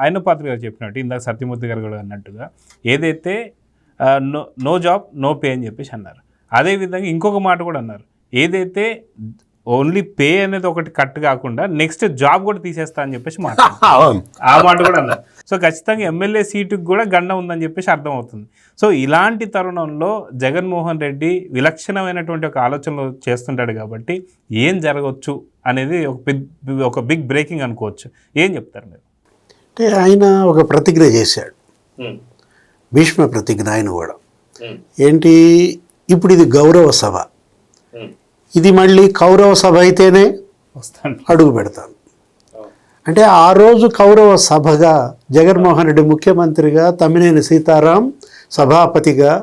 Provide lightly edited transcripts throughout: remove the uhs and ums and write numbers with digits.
ఆయన పాత్ర గారు చెప్పినట్టు ఇందాక సత్యమూర్తి గారు కూడా అన్నట్టుగా ఏదైతే నో జాబ్ నో పే అని చెప్పేసి అన్నారు. అదేవిధంగా ఇంకొక మాట కూడా అన్నారు, ఏదైతే ఓన్లీ పే అనేది ఒకటి కట్ కాకుండా నెక్స్ట్ జాబ్ కూడా తీసేస్తా అని చెప్పేసి ఆ మాట కూడా అన్నారు. సో ఖచ్చితంగా ఎమ్మెల్యే సీటుకు కూడా గండం ఉందని చెప్పేసి అర్థమవుతుంది. సో ఇలాంటి తరుణంలో జగన్మోహన్ రెడ్డి విలక్షణమైనటువంటి ఒక ఆలోచనలు చేస్తుంటాడు కాబట్టి ఏం జరగవచ్చు అనేది ఒక బిగ్ బ్రేకింగ్ అనుకోవచ్చు. ఏం చెప్తారు మీరు? అంటే ఆయన ఒక ప్రతిజ్ఞ చేశాడు, భీష్మ ప్రతిజ్ఞ. ఆయన కూడా ఏంటి, ఇప్పుడు ఇది గౌరవ సభ, ఇది మళ్ళీ కౌరవ సభ అయితేనే అడుగు పెడతాను అంటే ఆ రోజు కౌరవ సభగా జగన్మోహన్ రెడ్డి ముఖ్యమంత్రిగా, తమ్మినేని సీతారాం సభాపతిగా,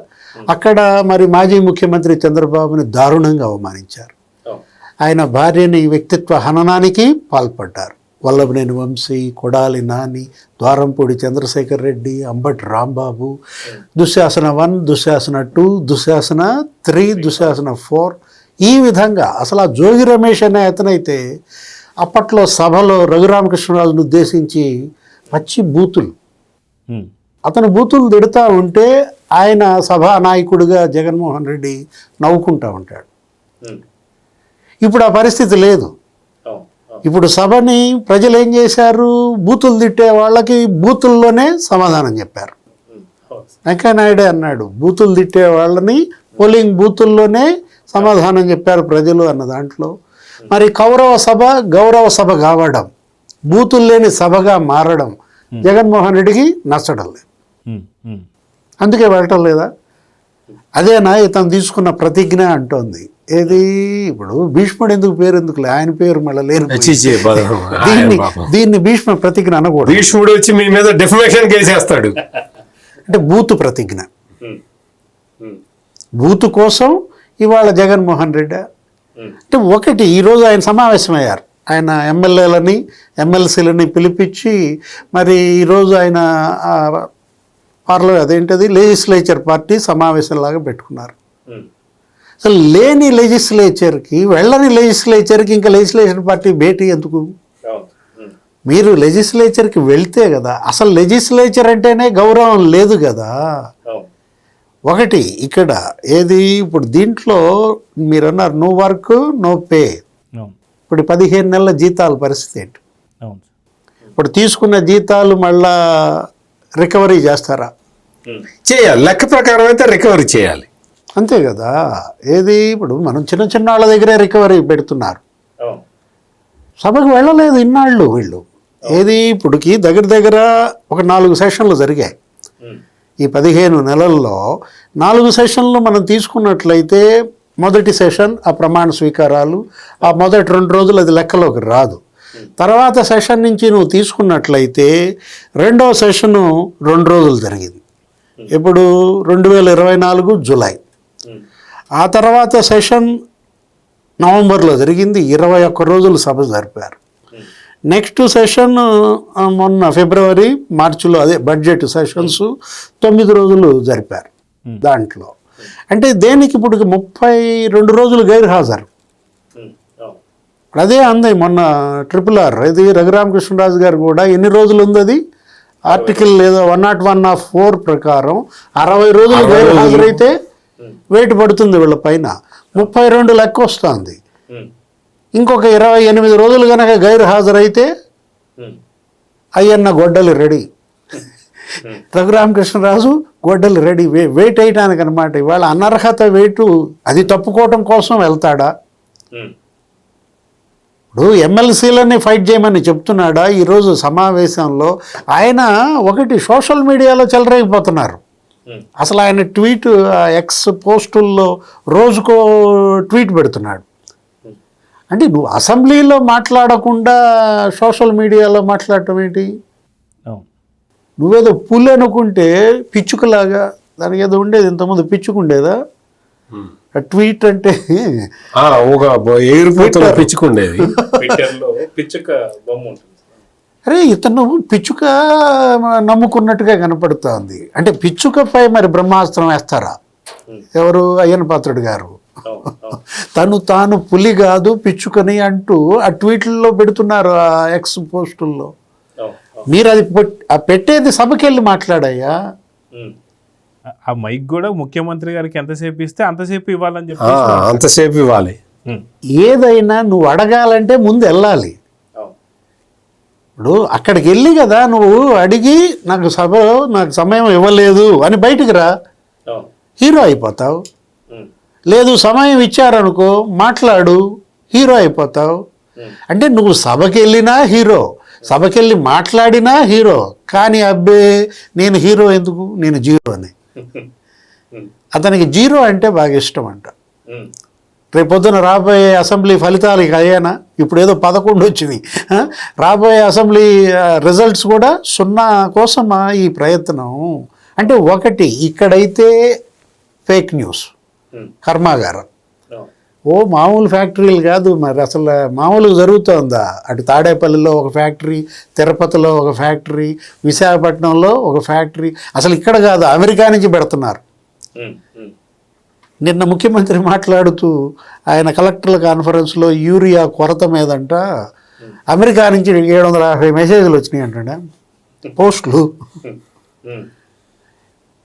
అక్కడ మరి మాజీ ముఖ్యమంత్రి చంద్రబాబుని దారుణంగా అవమానించారు. ఆయన భార్యని వ్యక్తిత్వ హననానికి పాల్పడ్డారు. వల్లభనేని వంశీ, కొడాలి నాని, ద్వారంపూడి చంద్రశేఖర్ రెడ్డి, అంబటి రాంబాబు, దుశ్శాసన 1, దుశ్శాసన 2, దుశ్శాసన 3, దుశ్శాసన 4, ఈ విధంగా అసలు ఆ జోగి రమేష్ అనే అతనైతే అప్పట్లో సభలో రఘురామకృష్ణరాజును ఉద్దేశించి పచ్చి బూతులు, అతను బూతులు తిడుతూ ఉంటే ఆయన సభా నాయకుడిగా జగన్మోహన్ రెడ్డి నవ్వుకుంటూ ఉంటాడు. ఇప్పుడు ఆ పరిస్థితి లేదు. ఇప్పుడు సభని ప్రజలు ఏం చేశారు, బూతులు తిట్టే వాళ్ళకి బూతుల్లోనే సమాధానం చెప్పారు. వెంకయ్యనాయుడే అన్నాడు, బూతులు తిట్టే వాళ్ళని పోలింగ్ బూతుల్లోనే సమాధానం చెప్పారు ప్రజలు అన్న దాంట్లో. మరి కౌరవ సభ గౌరవ సభ కావడం, బూతులు లేని సభగా మారడం జగన్మోహన్ రెడ్డికి నచ్చడం లేదు. అందుకే వెళ్ళటం లేదా? అదేనా ఇతను తీసుకున్న ప్రతిజ్ఞ అంటోంది. ఏది ఇప్పుడు భీష్ముడు ఎందుకు పేరు ఎందుకులే, ఆయన పేరు మళ్ళీ లేరు. దీన్ని భీష్మ ప్రతిజ్ఞ అనకూడదు. భీష్ముడు వచ్చి మీ మీద డెఫమేషన్ కేసేస్తాడు. అంటే బూతు ప్రతిజ్ఞ, బూతు కోసం ఇవాళ జగన్మోహన్ రెడ్డి అంటే ఒకటి. ఈరోజు ఆయన సమావేశమయ్యారు, ఆయన ఎమ్మెల్యేలని ఎమ్మెల్సీలని పిలిపించి మరి ఈరోజు ఆయన అదేంటది లెజిస్లేచర్ పార్టీ సమావేశంలాగా పెట్టుకున్నారు. అసలు లేని లెజిస్లేచర్కి, వెళ్ళని లెజిస్లేచర్కి ఇంకా లెజిస్లేచర్ పార్టీ భేటీ ఎందుకు? మీరు లెజిస్లేచర్కి వెళ్తే కదా, అసలు లెజిస్లేచర్ అంటేనే గౌరవం లేదు కదా. ఒకటి ఇక్కడ ఏది, ఇప్పుడు దీంట్లో మీరు అన్నారు నో వర్క్ నో పే. ఇప్పుడు 15 నెలల జీతాల పరిస్థితి ఏంటి? ఇప్పుడు తీసుకున్న జీతాలు మళ్ళా రికవరీ చేస్తారా? చేయాలి, లెక్క ప్రకారం అయితే రికవరీ చేయాలి, అంతే కదా. ఏది ఇప్పుడు మనం చిన్న చిన్న వాళ్ళ దగ్గరే రికవరీ పెడుతున్నారు. సభకు వెళ్ళలేదు ఇన్నాళ్ళు వీళ్ళు. ఏది ఇప్పుడుకి దగ్గర ఒక 4 సెషన్లు జరిగాయి ఈ 15 నెలల్లో. 4 సెషన్లు మనం తీసుకున్నట్లయితే మొదటి సెషన్ ఆ ప్రమాణ స్వీకారాలు, ఆ మొదటి 2 రోజులు అది లెక్కలోకి రాదు. తర్వాత సెషన్ నుంచి నువ్వు తీసుకున్నట్లయితే రెండో సెషను 2 రోజులు జరిగింది, ఇప్పుడు 2024 జూలై. ఆ తర్వాత సెషన్ నవంబర్లో జరిగింది, 21 రోజులు సభ జరిపారు. నెక్స్ట్ సెషన్ మొన్న ఫిబ్రవరి మార్చిలో అదే బడ్జెట్ సెషన్స్ 9 రోజులు జరిపారు. దాంట్లో అంటే దేనికి ఇప్పుడు 32 రోజులు గైర్ హాజరు. అదే అంది మొన్న RRR ఇది రఘురామకృష్ణరాజు గారు కూడా ఎన్ని రోజులు ఉంది అది ఆర్టికల్ లేదా 101(4) ప్రకారం 60 రోజులు గైర్ హాజరైతే వెయిట్ పడుతుంది వీళ్ళ పైన. 32 లెక్క వస్తుంది. ఇంకొక 28 రోజులు కనుక గైర్ హాజరైతే అయ్యన్న గొడ్డలి రెడీ, రఘురామకృష్ణరాజు గొడ్డలి రెడీ వెయిట్ వేయటానికి అనమాట. ఇవాళ అనర్హత వెయిట్ అది తప్పుకోవటం కోసం వెళ్తాడా? ఇప్పుడు ఎమ్మెల్సీలని ఫైట్ చేయమని చెప్తున్నాడా? ఈరోజు సమావేశంలో ఆయన ఒకటి సోషల్ మీడియాలో చెలరేగిపోతున్నారు. అసలు ఆయన ట్వీట్ ఎక్స్ పోస్టుల్లో రోజుకో ట్వీట్ పెడుతున్నాడు. అంటే నువ్వు అసెంబ్లీలో మాట్లాడకుండా సోషల్ మీడియాలో మాట్లాడటం ఏంటి? నువ్వేదో పులి అనుకుంటే పిచ్చుకలాగా దానికి ఏదో ఉండేది, ఇంతకుముందు పిచ్చుకుండేదా ట్వీట్ అంటే పిచ్చుకుండేది. అరే ఇతను పిచ్చుక నమ్ముకున్నట్టుగా కనపడుతోంది. అంటే పిచ్చుకపై మరి బ్రహ్మాస్త్రం వేస్తారా? ఎవరు? అయ్యన్న పాత్రుడు గారు. తాను పులి కాదు పిచ్చుకని అంటూ ఆ ట్వీట్లలో పెడుతున్నారు, ఆ ఎక్స్ పోస్టుల్లో. మీరు అది పెట్టేది సభకి వెళ్ళి మాట్లాడయ్యా. ఆ మైక్ కూడా ముఖ్యమంత్రి గారికి ఎంతసేపు ఇస్తే అంతసేపు ఇవ్వాలని చెప్పి అంతసేపు ఇవ్వాలి. ఏదైనా నువ్వు అడగాలంటే ముందు వెళ్ళాలి. ఇప్పుడు అక్కడికి వెళ్ళి కదా నువ్వు అడిగి నాకు సమయం ఇవ్వలేదు అని బయటికి రా, హీరో అయిపోతావు. లేదు సమయం ఇచ్చారనుకో మాట్లాడు, హీరో అయిపోతావు. అంటే నువ్వు సభకి వెళ్ళినా హీరో, సభకి వెళ్ళి మాట్లాడినా హీరో. కానీ అబ్బే నేను హీరో ఎందుకు, నేను జీరో అని. అతనికి జీరో అంటే బాగా ఇష్టం అంట. రేపొద్దున రాబోయే అసెంబ్లీ ఫలితాలు ఇక అయ్యానా, ఇప్పుడు ఏదో 11 వచ్చింది, రాబోయే అసెంబ్లీ రిజల్ట్స్ కూడా 0 కోసమా ఈ ప్రయత్నం. అంటే ఒకటి ఇక్కడైతే ఫేక్ న్యూస్ కర్మాగారం, మామూలు ఫ్యాక్టరీలు కాదు మరి, అసలు మామూలుగా జరుగుతుందా? అటు తాడేపల్లిలో ఒక ఫ్యాక్టరీ, తిరుపతిలో ఒక ఫ్యాక్టరీ, విశాఖపట్నంలో ఒక ఫ్యాక్టరీ. అసలు ఇక్కడ కాదు, అమెరికా నుంచి పెడుతున్నారు. నిన్న ముఖ్యమంత్రి మాట్లాడుతూ ఆయన కలెక్టర్ల కాన్ఫరెన్స్లో యూరియా కొరత మీదంట అమెరికా నుంచి 750 మెసేజ్లు వచ్చినాయి అంటాడా, పోస్టులు.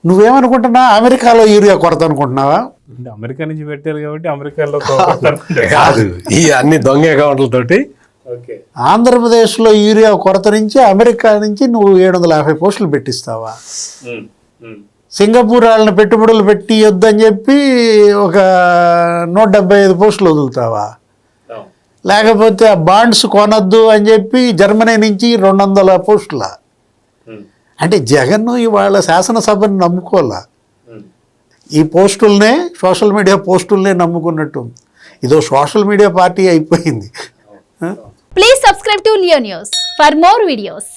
నువ్వేమనుకుంటున్నా, అమెరికాలో యూరియా కొరత అనుకుంటున్నావా? అమెరికా నుంచి పెట్టారు కాబట్టి అమెరికాలో కాదు, ఈ అన్ని దొంగ అకౌంట్లతోటి. ఆంధ్రప్రదేశ్లో యూరియా కొరత నుంచి అమెరికా నుంచి నువ్వు 750 పోస్టులు పెట్టిస్తావా? సింగపూర్ వాళ్ళని పెట్టుబడులు పెట్టి వద్దని చెప్పి ఒక 175 పోస్టులు వదులుతావా? లేకపోతే ఆ బాండ్స్ కొనొద్దు అని చెప్పి జర్మనీ నుంచి 200 పోస్టుల. అంటే జగన్ ఇవాళ శాసనసభని నమ్ముకోవాలా, ఈ పోస్టులనే, సోషల్ మీడియా పోస్టులనే నమ్ముకున్నట్టు. ఇదో సోషల్ మీడియా పార్టీ అయిపోయింది. Please subscribe to Leo news for more videos.